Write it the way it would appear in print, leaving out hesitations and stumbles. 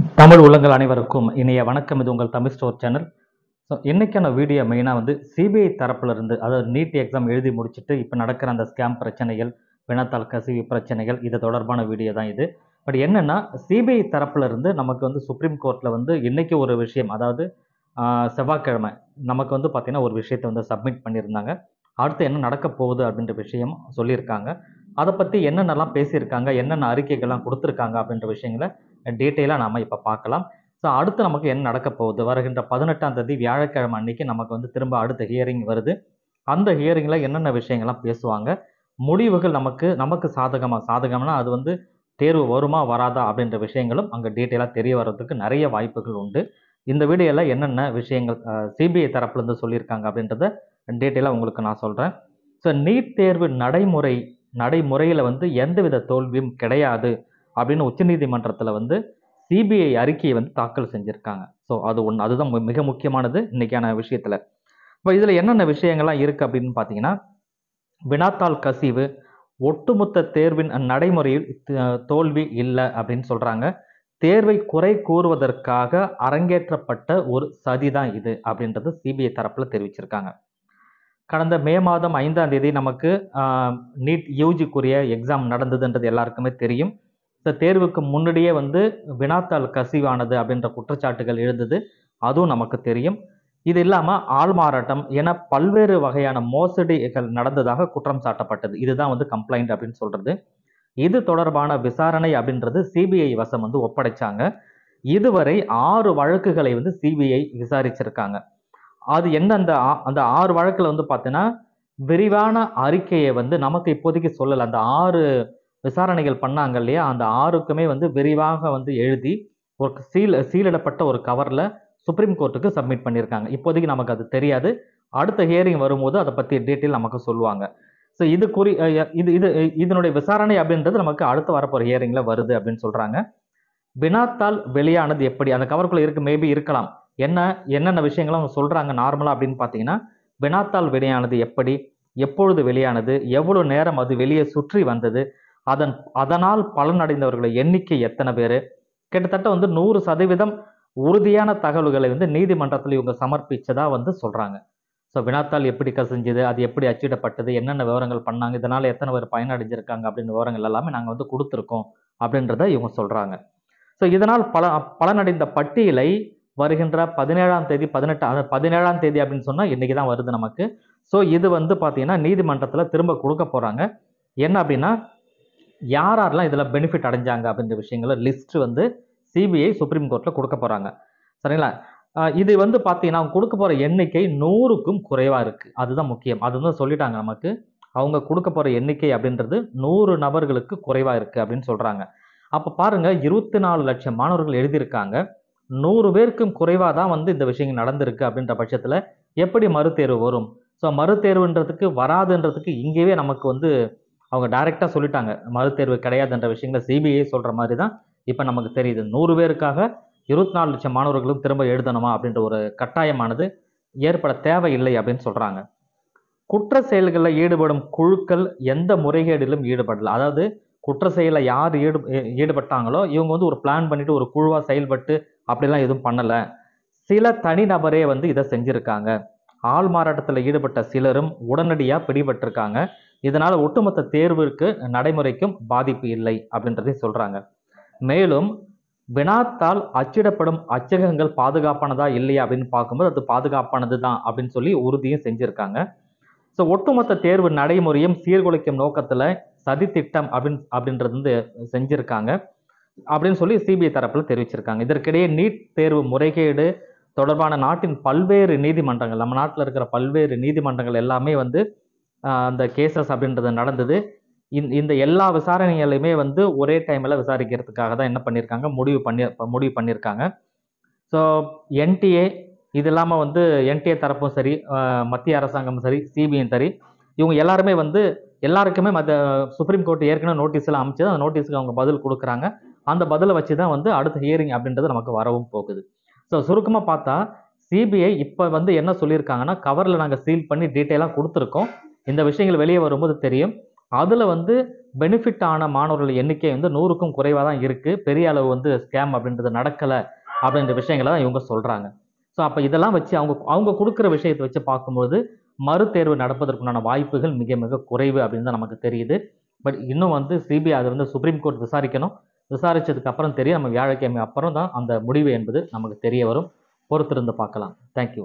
தமிழ் உள்ளங்கள் அனைவருக்கும் இனிய வணக்கம். இது உங்கள் தமிழ் ஸ்டோர் சேனல். ஸோ இன்றைக்கான வீடியோ மெயினாக வந்து சிபிஐ தரப்புல இருந்து, அதாவது நீட் எக்ஸாம் எழுதி முடிச்சுட்டு இப்போ நடக்கிற அந்த ஸ்கேம் பிரச்சனைகள், வினாத்தாள் கசிவு பிரச்சனைகள், இது தொடர்பான வீடியோ தான் இது. பட் என்னென்னா, சிபிஐ தரப்புல இருந்து நமக்கு வந்து சுப்ரீம் கோர்ட்டில் வந்து இன்றைக்கி ஒரு விஷயம், அதாவது செவ்வாய்க்கிழமை நமக்கு வந்து பார்த்திங்கன்னா ஒரு விஷயத்தை வந்து சப்மிட் பண்ணியிருந்தாங்க. அடுத்து என்ன நடக்க போகுது அப்படின்ற விஷயம் சொல்லியிருக்காங்க. அதை பற்றி என்னென்னலாம் பேசியிருக்காங்க, என்னென்ன அறிக்கைகள்லாம் கொடுத்துருக்காங்க அப்படின்ற விஷயங்களை டீட்டெயிலாக நாம் இப்போ பார்க்கலாம். ஸோ அடுத்து நமக்கு என்ன நடக்க போகுது, வருகின்ற 18ஆம் தேதி வியாழக்கிழமை அன்னைக்கு நமக்கு வந்து திரும்ப அடுத்த ஹியரிங் வருது. அந்த ஹியரிங்கில் என்னென்ன விஷயங்கள்லாம் பேசுவாங்க, முடிவுகள் நமக்கு சாதகம்னா அது வந்து தேர்வு வருமா வராதா அப்படின்ற விஷயங்களும் அங்கே டீட்டெயிலாக தெரிய வர்றதுக்கு நிறைய வாய்ப்புகள் உண்டு. இந்த வீடியோவில் என்னென்ன விஷயங்கள் சிபிஐ தரப்புலேருந்து சொல்லியிருக்காங்க அப்படின்றத டீட்டெயிலாக உங்களுக்கு நான் சொல்கிறேன். ஸோ நீட் தேர்வு நடைமுறையில் வந்து எந்தவித தோல்வியும் கிடையாது அப்படின்னு உச்சநீதிமன்றத்தில் வந்து சிபிஐ அறிக்கையை வந்து தாக்கல் செஞ்சுருக்காங்க. ஸோ அதுதான் மிக முக்கியமானது இன்னைக்கான விஷயத்தில். இப்போ இதில் என்னென்ன விஷயங்கள்லாம் இருக்குது அப்படின்னு பார்த்தீங்கன்னா, வினாத்தாள் கசிவு, ஒட்டுமொத்த தேர்வின் நடைமுறையில் தோல்வி இல்லை அப்படின்னு சொல்கிறாங்க. தேர்வை குறை கூறுவதற்காக அரங்கேற்றப்பட்ட ஒரு சதி தான் இது அப்படின்றது சிபிஐ தரப்பில் தெரிவிச்சிருக்காங்க. கடந்த மே மாதம் 5ஆம் தேதி நமக்கு நீட் யூஜிக்குரிய எக்ஸாம் நடந்ததுன்றது எல்லாருக்குமே தெரியும். இந்த தேர்வுக்கு முன்னாடியே வந்து வினாத்தாள் கசிவானது அப்படின்ற குற்றச்சாட்டுகள் எழுந்தது, அதுவும் நமக்கு தெரியும். இது இல்லாமல் ஆள்மாறாட்டம் என பல்வேறு வகையான மோசடிகள் நடந்ததாக குற்றம் சாட்டப்பட்டது. இதுதான் வந்து கம்ப்ளைண்ட் அப்படின்னு சொல்றது. இது தொடர்பான விசாரணை அப்படின்றது சிபிஐ வசம் வந்து ஒப்படைச்சாங்க. இதுவரை 6 வழக்குகளை வந்து சிபிஐ விசாரிச்சிருக்காங்க. அது என்ன, அந்த 6 வழக்குல வந்து பார்த்தீங்கன்னா, விரிவான அறிக்கையை வந்து நமக்கு இப்போதைக்கு சொல்லலை. அந்த 6 விசாரணைகள் பண்ணாங்க இல்லையா, அந்த 6க்குமே வந்து விரிவாக வந்து எழுதி ஒரு சீலிடப்பட்ட ஒரு கவரில் சுப்ரீம் கோர்ட்டுக்கு சப்மிட் பண்ணியிருக்காங்க. இப்போதைக்கு நமக்கு அது தெரியாது. அடுத்த ஹியரிங் வரும்போது அதை பற்றி டீட்டெயில் நமக்கு சொல்லுவாங்க. ஸோ இதனுடைய விசாரணை அப்படின்றது நமக்கு அடுத்து வரப்போகிற ஹியரிங்கில் வருது அப்படின்னு சொல்கிறாங்க. வினாத்தாள் வெளியானது எப்படி, அந்த கவருக்குள்ளே மேபி இருக்கலாம். என்னென்ன விஷயங்களும் அவங்க சொல்கிறாங்க நார்மலாக அப்படின்னு பார்த்தீங்கன்னா, வினாத்தாள் வெளியானது எப்படி, எப்பொழுது வெளியானது, எவ்வளோ நேரம் அது வெளியே சுற்றி வந்தது, அதனால் பலனடைந்தவர்கள் எண்ணிக்கை எத்தனை பேர், கிட்டத்தட்ட வந்து 100% உறுதியான தகவல்களை வந்து நீதிமன்றத்தில் இவங்க சமர்ப்பிச்சதா வந்து சொல்கிறாங்க. ஸோ வினாத்தாள் எப்படி கசிஞ்சுது, அது எப்படி அச்சிடப்பட்டது, என்னென்ன விவரங்கள் பண்ணாங்க, இதனால் எத்தனை பேர் பயனடைஞ்சிருக்காங்க அப்படின்னு விவரங்கள் எல்லாமே நாங்கள் வந்து கொடுத்துருக்கோம் அப்படின்றத இவங்க சொல்கிறாங்க. ஸோ இதனால் பலனடைந்த பட்டியலை வருகின்ற 17ஆம் தேதி 17ஆம் தேதி அப்படின்னு சொன்னால் இன்றைக்கி தான் வருது நமக்கு. ஸோ இது வந்து பார்த்தீங்கன்னா நீதிமன்றத்தில் திரும்ப கொடுக்க போகிறாங்க. என்ன அப்படின்னா, யாரெல்லாம் இதில் பெனிஃபிட் அடைஞ்சாங்க அப்படின்ற விஷயங்களை லிஸ்ட் வந்து சிபிஐ சுப்ரீம் கோர்ட்டில் கொடுக்க போகிறாங்க. சரிங்களா? இது வந்து பார்த்தீங்கன்னா அவங்க கொடுக்க போகிற எண்ணிக்கை 100க்கும் குறைவாக இருக்குது. அதுதான் முக்கியம். அது வந்து சொல்லிட்டாங்க நமக்கு. அவங்க கொடுக்க போகிற எண்ணிக்கை அப்படின்றது 100 நபர்களுக்கு குறைவாக இருக்குது அப்படின்னு சொல்கிறாங்க. அப்போ பாருங்கள், 24 லட்சம் மாணவர்கள் எழுதியிருக்காங்க. 100 பேருக்கும் குறைவாக தான் வந்து இந்த விஷயங்கள் நடந்திருக்கு அப்படின்ற பட்சத்தில் எப்படி மறுதேர்வு வரும்? ஸோ மறுதேர்வுன்றதுக்கு வராதுன்றதுக்கு இங்கேயே நமக்கு வந்து அவங்க டைரெக்டாக சொல்லிட்டாங்க. மறுதேர்வு கிடையாதுன்ற விஷயங்களை சிபிஐ சொல்கிற மாதிரி தான் இப்போ நமக்கு தெரியுது. 100 பேருக்காக 24 லட்சம் மாணவர்களும் திரும்ப எழுதணுமா அப்படின்ற ஒரு கட்டாயமானது ஏற்பட தேவையில்லை அப்படின்னு சொல்கிறாங்க. குற்ற செயல்களில் ஈடுபடும் குழுக்கள் எந்த முறைகேடிலும் ஈடுபடல. அதாவது குற்ற செயலில் யார் ஈடுபட்டாங்களோ இவங்க வந்து ஒரு பிளான் பண்ணிட்டு ஒரு குழுவாக செயல்பட்டு அப்படிலாம் எதுவும் பண்ணலை. சில தனிநபரே வந்து இதை செஞ்சுருக்காங்க. ஆள் மாறாட்டத்தில் ஈடுபட்ட சிலரும் உடனடியாக பிடிபட்டிருக்காங்க. இதனால் ஒட்டுமொத்த தேர்விற்கு நடைமுறைக்கும் பாதிப்பு இல்லை அப்படின்றதையும் சொல்கிறாங்க. மேலும் வினாத்தால் அச்சிடப்படும் அச்சகங்கள் பாதுகாப்பானதா இல்லையா அப்படின்னு பார்க்கும்போது அது பாதுகாப்பானது தான் அப்படின்னு சொல்லி உறுதியும் செஞ்சுருக்காங்க. ஸோ ஒட்டுமொத்த தேர்வு நடைமுறையும் சீர்குலைக்கும் நோக்கத்தில் சதித்திட்டம் அப்படின்றது வந்து செஞ்சுருக்காங்க அப்படின்னு சொல்லி சிபிஐ தரப்பில் தெரிவிச்சிருக்காங்க. இதற்கிடையே நீட் தேர்வு முறைகேடு தொடர்பான நாட்டின் பல்வேறு நீதிமன்றங்கள், நம்ம நாட்டில் இருக்கிற பல்வேறு நீதிமன்றங்கள் எல்லாமே வந்து அந்த கேசஸ் அப்படின்றது நடந்தது. இந்த எல்லா விசாரணைகளையுமே வந்து ஒரே டைமில் விசாரிக்கிறதுக்காக தான் என்ன பண்ணியிருக்காங்க, முடிவு பண்ணியிருக்காங்க. ஸோ என்டிஏ இது இல்லாமல் வந்து என்டிஏ தரப்பும் சரி, மத்திய அரசாங்கமும் சரி, சிபிஐயும் சரி, இவங்க எல்லாருமே வந்து எல்லாருக்குமே சுப்ரீம் கோர்ட் ஏற்கனவே நோட்டீஸ்லாம் அமைச்சது. அந்த நோட்டீஸுக்கு அவங்க பதில் கொடுக்குறாங்க. அந்த பதிலை வச்சு தான் வந்து அடுத்த ஹியரிங் அப்படின்றது நமக்கு வரவும் போகுது. ஸோ சுருக்கமாக பார்த்தா சிபிஐ இப்போ வந்து என்ன சொல்லியிருக்காங்கன்னா, கவரில் நாங்கள் சீல் பண்ணி டீட்டெயிலாக கொடுத்துருக்கோம். இந்த விஷயங்கள் வெளியே வரும்போது தெரியும். அதில் வந்து பெனிஃபிட் ஆன மாணவர்கள் எண்ணிக்கை வந்து 100க்கும் குறைவாக தான் இருக்குது. பெரிய அளவு வந்து ஸ்கேம் அப்படின்றது நடக்கலை அப்படின்ற விஷயங்களை தான் இவங்க சொல்கிறாங்க. ஸோ அப்போ இதெல்லாம் வச்சு அவங்க அவங்க கொடுக்குற விஷயத்தை வச்சு பார்க்கும்போது மறுதேர்வு நடப்பதற்குண்டான வாய்ப்புகள் மிக மிக குறைவு அப்படின்னு தான் நமக்கு தெரியுது. பட் இன்னும் வந்து சிபிஐ அது வந்து சுப்ரீம் கோர்ட் விசாரிக்கணும். விசாரிச்சதுக்கு அப்புறம் தெரியும். நம்ம வியாழக்கிழமை அப்புறம் தான் அந்த முடிவு என்பது நமக்கு தெரிய வரும். பொறுத்திருந்து பார்க்கலாம். தேங்க்யூ.